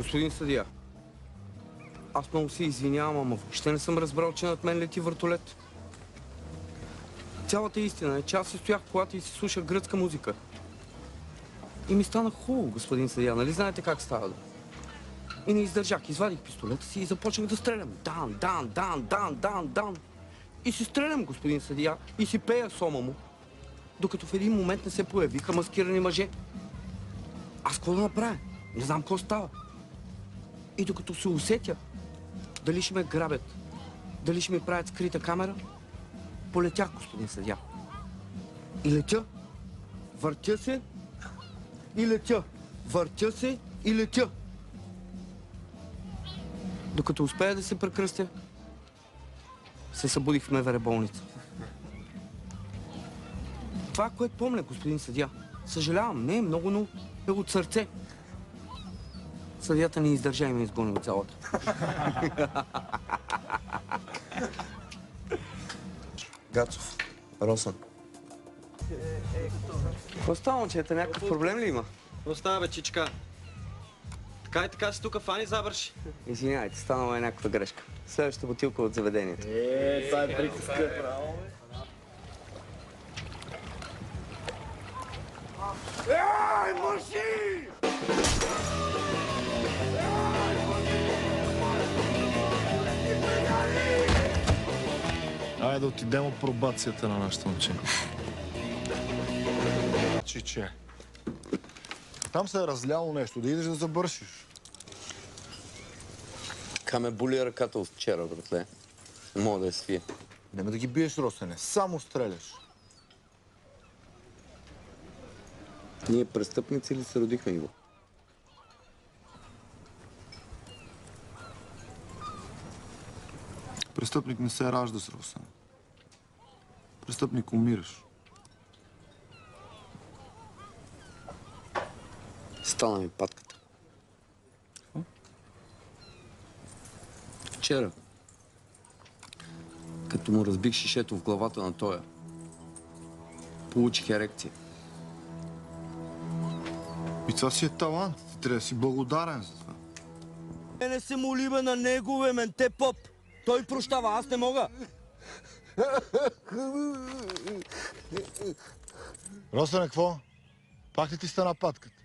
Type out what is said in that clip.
Господин съдия, аз много се извинявам, ама въобще не съм разбрал, че над мен лети вертолет. Цялата истина е, че аз се стоях в колата и си слушах гръцка музика. И ми стана хубаво, господин съдия, нали знаете как става? И не издържах, извадих пистолета си и започнах да стрелям. Дан, дан, дан, дан, дан, дан. И си стрелям, господин съдия, и си пея сома му. Докато в един момент не се появиха маскирани мъже. Аз какво да направя? Не знам какво става. И докато се усетя, дали ще ме грабят, дали ще ми правят скрита камера, полетях, господин съдия. И летя, въртя се и летя, въртя се и летя. Докато успея да се прекръстя, се събудих в МВР болница. Това, което помня, господин съдия, съжалявам, не е много, но е от сърце. Съдията не издържа и ме изгони от залата. Гацов, Росен. Какво става, момчета? Някакъв проблем ли има? Какво става, бе, чичка? Така и така си тук, фани забърши. Извинявайте, станала е някаква грешка. Следващата бутилка от заведението. Това е приказка. Ей, марши! Айде да отидем от пробацията на нашата момче. Чиче. Там се е разляло нещо, да идеш да забършиш. Така ме боли ръката от вчера, братле. Не мога да я свия. Нема да ги биеш, Росене, само стреляш. Ние престъпници ли се родихме, Иво? Престъпник не се ражда с Росен. Престъпник умираш. Стана ми патката. Вчера, като му разбих шишето в главата на тоя, получих ерекция. И това си е талант. Ти трябва да си благодарен за това. Не се молиме на негове, менте поп. Той прощава, аз не мога. Росене, какво? Пак ли ти стана патката?